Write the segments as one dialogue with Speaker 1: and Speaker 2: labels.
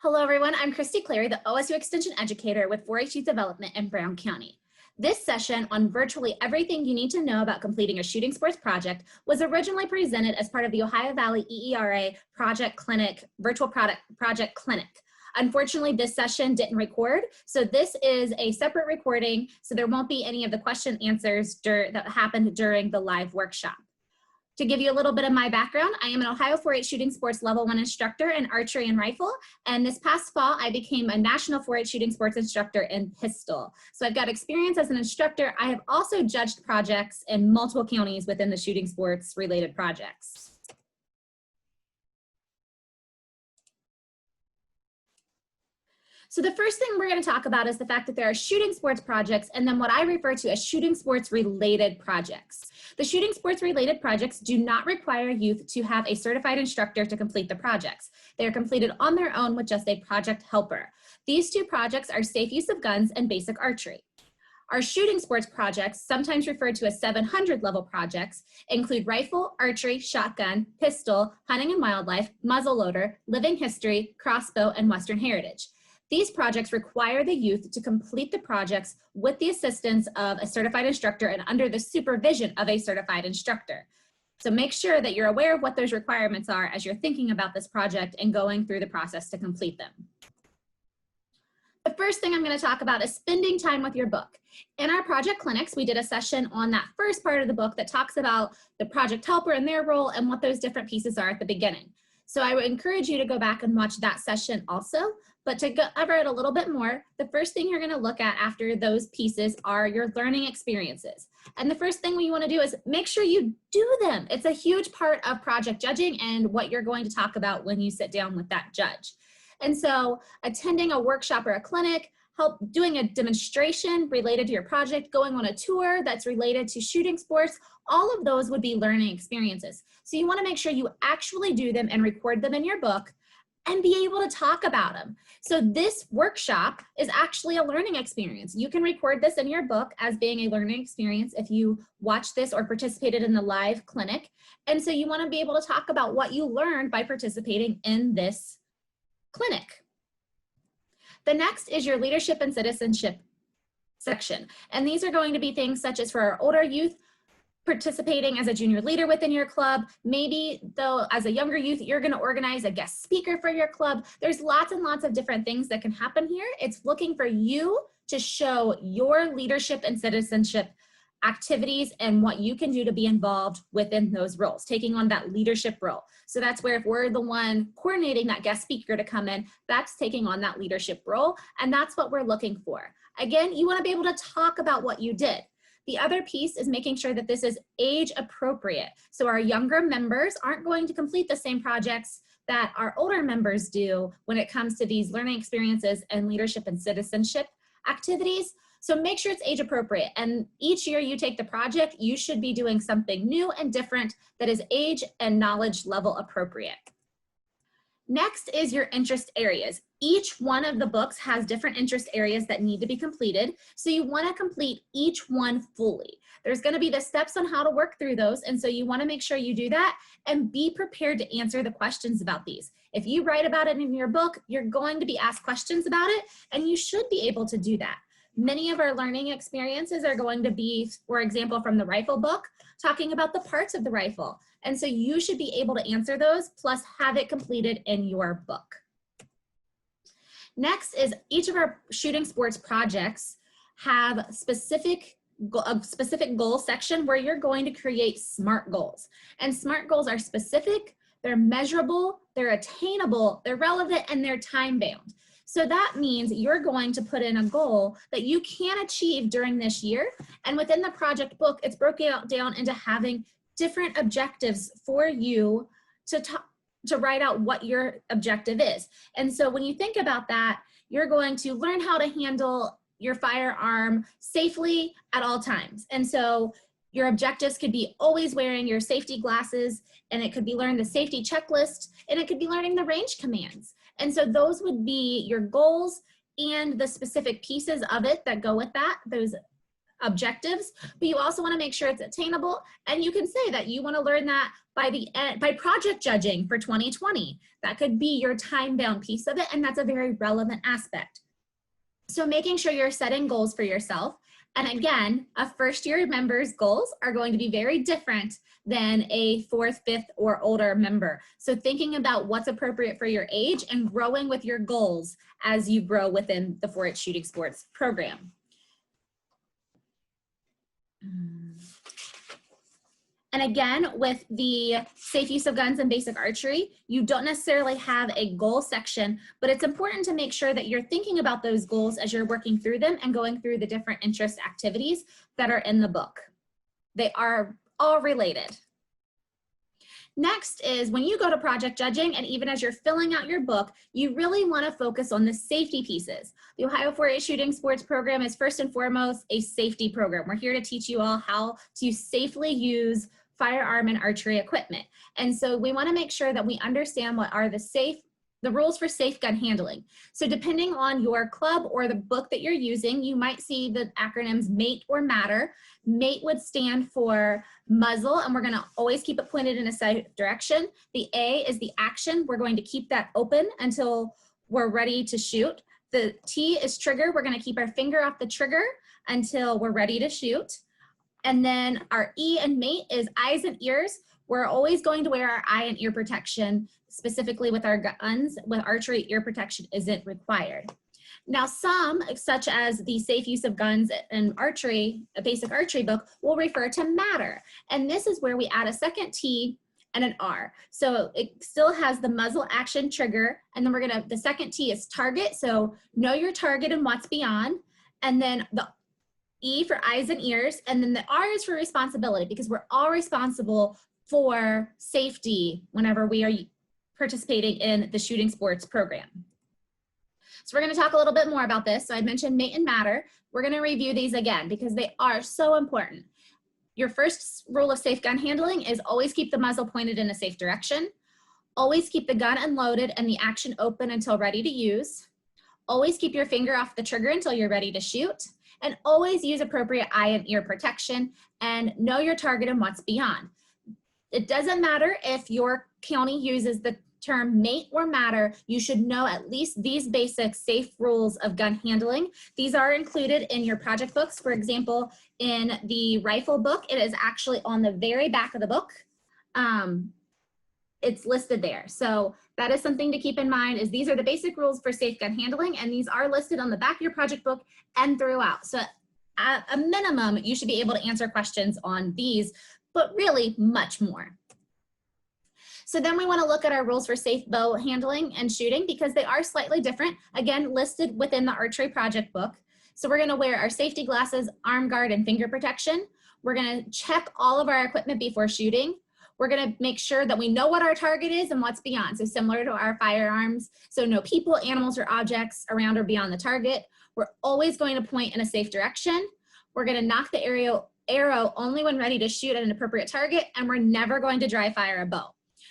Speaker 1: Hello everyone, I'm Christy, the OSU Extension Educator with 4-H Youth Development in Brown County. This session on virtually everything you need to know about completing a shooting sports project was originally presented as part of the Ohio Valley EERA Project Clinic, Virtual Project Clinic. Unfortunately, this session didn't record, so this is a separate recording, so there won't be any of the question answers that happened during the live workshop. To give you a little bit of my background, I am an Ohio 4-H shooting sports level 1 instructor in archery and rifle. And this past fall, I became a national 4-H shooting sports instructor in pistol. So I've got experience as an instructor. I have also judged projects in multiple counties within the shooting sports related projects. So the first thing we're going to talk about is the fact that there are shooting sports projects and then what I refer to as shooting sports related projects. The shooting sports related projects do not require youth to have a certified instructor to complete the projects. They are completed on their own with just a project helper. These two projects are safe use of guns and basic archery. Our shooting sports projects, sometimes referred to as 700 level projects, include rifle, archery, shotgun, pistol, hunting and wildlife, muzzleloader, living history, crossbow, and Western heritage. These projects require the youth to complete the projects with the assistance of a certified instructor and under the supervision of a certified instructor. So make sure that you're aware of what those requirements are as you're thinking about this project and going through the process to complete them. The first thing I'm going to talk about is spending time with your book. In our project clinics, we did a session on that first part of the book that talks about the project helper and their role and what those different pieces are at the beginning. So I would encourage you to go back and watch that session also. But to cover it a little bit more, the first thing you're going to look at after those pieces are your learning experiences. And the first thing we want to do is make sure you do them. It's a huge part of project judging and what you're going to talk about when you sit down with that judge. And so attending a workshop or a clinic, doing a demonstration related to your project, going on a tour that's related to shooting sports, all of those would be learning experiences. So you want to make sure you actually do them and record them in your book and be able to talk about them. So this workshop is actually a learning experience. You can record this in your book as being a learning experience if you watch this or participated in the live clinic. And so you want to be able to talk about what you learned by participating in this clinic. The next is your leadership and citizenship section. And these are going to be things such as for our older youth, participating as a junior leader within your club. Maybe though as a younger youth, you're going to organize a guest speaker for your club. There's lots and lots of different things that can happen here. It's looking for you to show your leadership and citizenship activities and what you can do to be involved within those roles, taking on that leadership role. So that's where if we're the one coordinating that guest speaker to come in, that's taking on that leadership role. And that's what we're looking for. Again, you want to be able to talk about what you did. The other piece is making sure that this is age appropriate. So our younger members aren't going to complete the same projects that our older members do when it comes to these learning experiences and leadership and citizenship activities. So make sure it's age appropriate. And each year you take the project, you should be doing something new and different that is age and knowledge level appropriate. Next is your interest areas. Each one of the books has different interest areas that need to be completed. So you want to complete each one fully. There's going to be the steps on how to work through those. And so you want to make sure you do that and be prepared to answer the questions about these. If you write about it in your book, you're going to be asked questions about it, and you should be able to do that. Many of our learning experiences are going to be, for example, from the rifle book, talking about the parts of the rifle. And so you should be able to answer those, plus have it completed in your book. Next is each of our shooting sports projects have a specific goal section where you're going to create SMART goals. And SMART goals are specific, they're measurable, they're attainable, they're relevant, and they're time-bound. So that means you're going to put in a goal that you can achieve during this year. And within the project book, it's broken down into having different objectives for you to write out what your objective is. And so when you think about that, you're going to learn how to handle your firearm safely at all times. And so your objectives could be always wearing your safety glasses, and it could be learning the safety checklist, and it could be learning the range commands. And so those would be your goals and the specific pieces of it that go with that, those objectives, but you also want to make sure it's attainable. And you can say that you want to learn that by the end, by project judging for 2020. That could be your time-bound piece of it, and that's a very relevant aspect. So making sure you're setting goals for yourself. And again, a first-year member's goals are going to be very different than a fourth, fifth, or older member. So thinking about what's appropriate for your age and growing with your goals as you grow within the 4-H shooting sports program. And again, with the safe use of guns and basic archery, you don't necessarily have a goal section, but it's important to make sure that you're thinking about those goals as you're working through them and going through the different interest activities that are in the book. They are all related. Next is when you go to project judging, and even as you're filling out your book, you really want to focus on the safety pieces. The Ohio 4-H Shooting Sports Program is first and foremost a safety program. We're here to teach you all how to safely use firearm and archery equipment. And so we want to make sure that we understand what are the rules for safe gun handling. So depending on your club or the book that you're using, you might see the acronyms MATE or MATTER. MATE would stand for muzzle, and we're going to always keep it pointed in a safe direction. The A is the action. We're going to keep that open until we're ready to shoot. The T is trigger. We're going to keep our finger off the trigger until we're ready to shoot. And then our E and MATE is eyes and ears. We're always going to wear our eye and ear protection, specifically with our guns. With archery, ear protection isn't required. Now some, such as the safe use of guns and archery, a basic archery book, will refer to MATTER. And this is where we add a second T and an R. So it still has the muzzle action trigger, and then the second T is target. So know your target and what's beyond. And then the E for eyes and ears, and then the R is for responsibility, because we're all responsible for safety whenever we are participating in the shooting sports program. So we're going to talk a little bit more about this. So I mentioned MATE and MATTER. We're going to review these again because they are so important. Your first rule of safe gun handling is always keep the muzzle pointed in a safe direction. Always keep the gun unloaded and the action open until ready to use. Always keep your finger off the trigger until you're ready to shoot. And always use appropriate eye and ear protection, and know your target and what's beyond. It doesn't matter if your county uses the term MATE or MATTER, you should know at least these basic safe rules of gun handling. These are included in your project books. For example, in the rifle book, it is actually on the very back of the book. It's listed there. So that is something to keep in mind, is these are the basic rules for safe gun handling, and these are listed on the back of your project book and throughout. So at a minimum, you should be able to answer questions on these, but really much more. So then we want to look at our rules for safe bow handling and shooting, because they are slightly different, again, listed within the archery project book. So we're going to wear our safety glasses, arm guard, and finger protection. We're going to check all of our equipment before shooting. We're going to make sure that we know what our target is and what's beyond. So similar to our firearms, so no people, animals, or objects around or beyond the target. We're always going to point in a safe direction. We're going to knock the arrow only when ready to shoot at an appropriate target, and we're never going to dry fire a bow.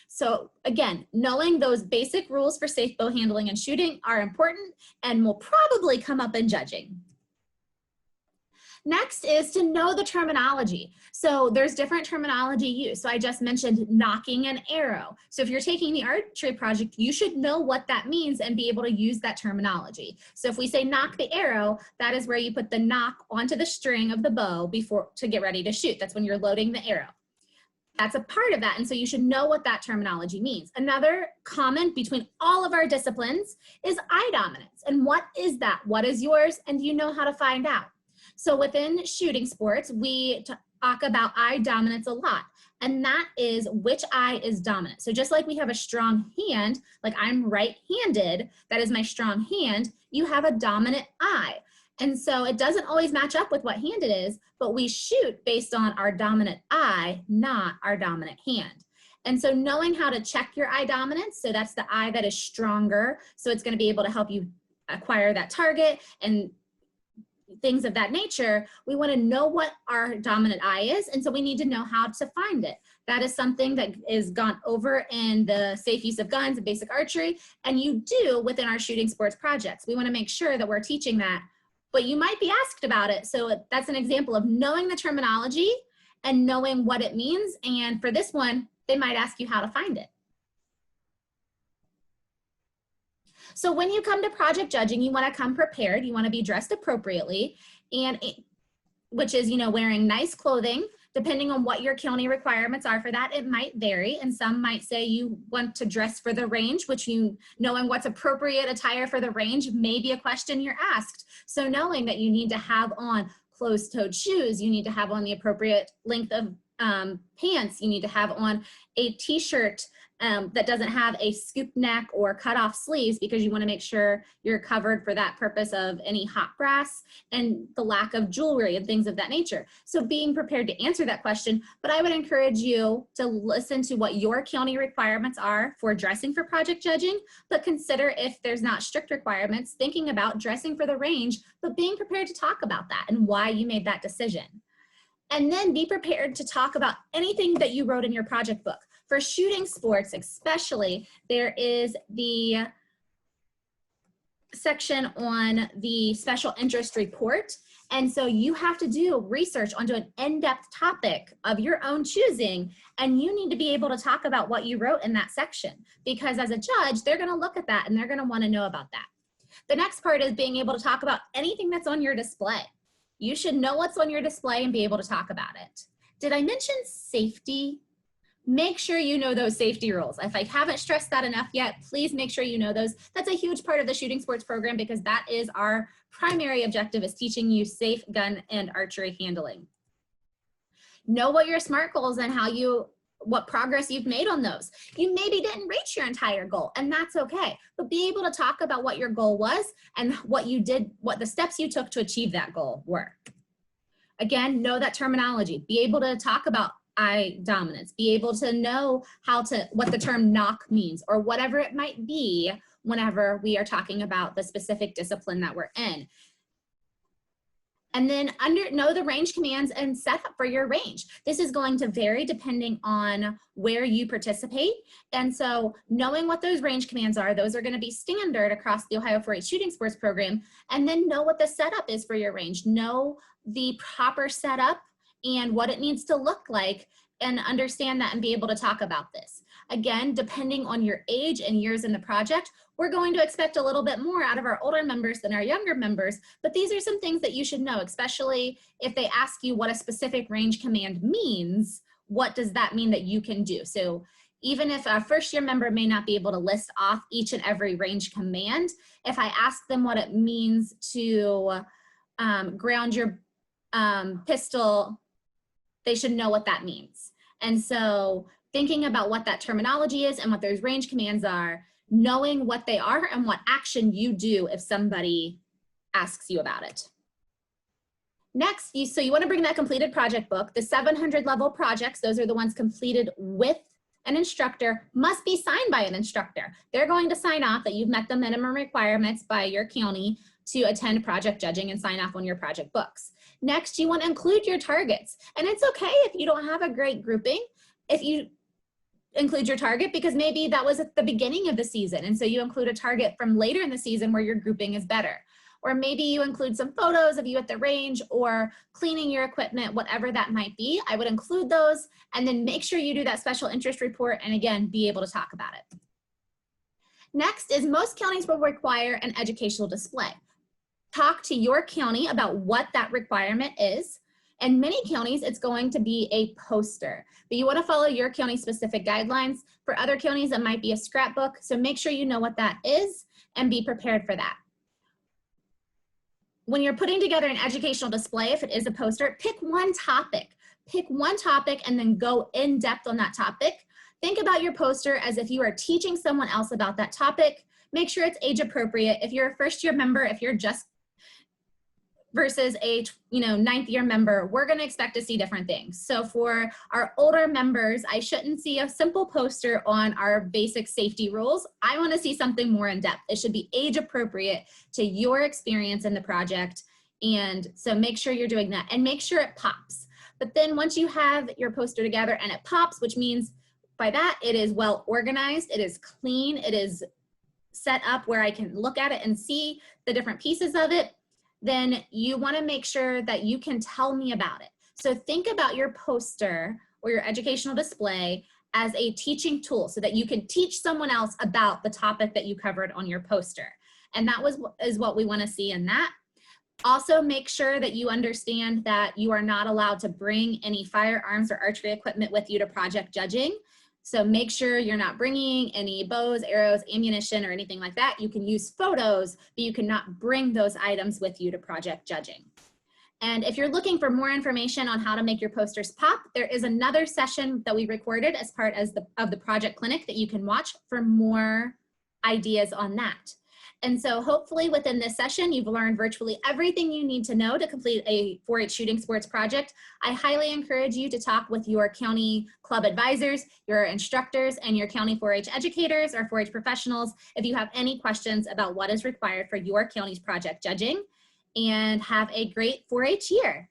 Speaker 1: So again, knowing those basic rules for safe bow handling and shooting are important and will probably come up in judging. Next is to know the terminology. So there's different terminology used. So I just mentioned knocking an arrow. So if you're taking the archery project, you should know what that means and be able to use that terminology. So if we say knock the arrow, that is where you put the knock onto the string of the bow to get ready to shoot. That's when you're loading the arrow. That's a part of that, and so you should know what that terminology means. Another common between all of our disciplines is eye dominance. And what is that? What is yours? And do you know how to find out? So within shooting sports, we talk about eye dominance a lot, and that is which eye is dominant. So just like we have a strong hand, like I'm right-handed, that is my strong hand, you have a dominant eye. And so it doesn't always match up with what hand it is, but we shoot based on our dominant eye, not our dominant hand. And so knowing how to check your eye dominance, so that's the eye that is stronger, so it's going to be able to help you acquire that target and things of that nature, we want to know what our dominant eye is, and so we need to know how to find it. That is something that is gone over in the safe use of guns and basic archery, and you do within our shooting sports projects. We want to make sure that we're teaching that but you might be asked about it. So that's an example of knowing the terminology and knowing what it means. And for this one, they might ask you how to find it. So when you come to project judging, you want to come prepared. You want to be dressed appropriately, and which is, you know, wearing nice clothing. Depending on what your county requirements are for that, it might vary. And some might say you want to dress for the range, which knowing what's appropriate attire for the range may be a question you're asked. So knowing that you need to have on closed-toed shoes, you need to have on the appropriate length of pants, you need to have on a t-shirt that doesn't have a scoop neck or cut off sleeves, because you want to make sure you're covered for that purpose of any hot brass and the lack of jewelry and things of that nature. So being prepared to answer that question, but I would encourage you to listen to what your county requirements are for dressing for project judging, but consider if there's not strict requirements, thinking about dressing for the range, but being prepared to talk about that and why you made that decision. And then be prepared to talk about anything that you wrote in your project book. For shooting sports especially, there is the section on the special interest report. And so you have to do research onto an in-depth topic of your own choosing, and you need to be able to talk about what you wrote in that section, because as a judge, they're going to look at that and they're going to want to know about that. The next part is being able to talk about anything that's on your display. You should know what's on your display and be able to talk about it. Did I mention safety? Make sure you know those safety rules. If I haven't stressed that enough yet, please make sure you know those. That's a huge part of the shooting sports program, because that is our primary objective, is teaching you safe gun and archery handling. Know what your SMART goals and what progress you've made on those. You maybe didn't reach your entire goal, and that's okay, but be able to talk about what your goal was and what you did, what the steps you took to achieve that goal were. Again, know that terminology. Be able to talk about eye dominance. Be able to know what the term knock means, or whatever it might be whenever we are talking about the specific discipline that we're in. And then know the range commands and set up for your range. This is going to vary depending on where you participate. And so knowing what those range commands are, those are going to be standard across the Ohio 4-H shooting sports program. And then know what the setup is for your range. Know the proper setup and what it needs to look like, and understand that and be able to talk about this. Again, depending on your age and years in the project, we're going to expect a little bit more out of our older members than our younger members, but these are some things that you should know, especially if they ask you what a specific range command means. What does that mean that you can do? So even if a first-year member may not be able to list off each and every range command, if I ask them what it means to ground your pistol, they should know what that means. And so thinking about what that terminology is and what those range commands are, knowing what they are and what action you do if somebody asks you about it. Next, so you want to bring that completed project book. The 700 level projects, those are the ones completed with an instructor, must be signed by an instructor. They're going to sign off that you've met the minimum requirements by your county to attend project judging and sign off on your project books. Next, you want to include your targets. And it's okay if you don't have a great grouping, if you include your target, because maybe that was at the beginning of the season. And so you include a target from later in the season where your grouping is better. Or maybe you include some photos of you at the range or cleaning your equipment, whatever that might be. I would include those, and then make sure you do that special interest report, and again, be able to talk about it. Next is most counties will require an educational display. Talk to your county about what that requirement is. In many counties, it's going to be a poster, but you want to follow your county specific guidelines. For other counties, it might be a scrapbook. So make sure you know what that is and be prepared for that. When you're putting together an educational display, if it is a poster, pick one topic. Pick one topic and then go in depth on that topic. Think about your poster as if you are teaching someone else about that topic. Make sure it's age appropriate. If you're a first-year member, if you're just versus a ninth year member, we're going to expect to see different things. So for our older members, I shouldn't see a simple poster on our basic safety rules. I want to see something more in depth. It should be age appropriate to your experience in the project. And so make sure you're doing that and make sure it pops. But then once you have your poster together and it pops, which means by that it is well organized, it is clean, it is set up where I can look at it and see the different pieces of it, then you want to make sure that you can tell me about it. So think about your poster or your educational display as a teaching tool so that you can teach someone else about the topic that you covered on your poster. And that is what we want to see in that. Also, make sure that you understand that you are not allowed to bring any firearms or archery equipment with you to project judging. So make sure you're not bringing any bows, arrows, ammunition, or anything like that. You can use photos, but you cannot bring those items with you to project judging. And if you're looking for more information on how to make your posters pop, there is another session that we recorded as part of the project clinic that you can watch for more ideas on that. And so hopefully within this session, you've learned virtually everything you need to know to complete a 4-H shooting sports project. I highly encourage you to talk with your county club advisors, your instructors, and your county 4-H educators or 4-H professionals if you have any questions about what is required for your county's project judging. And have a great 4-H year.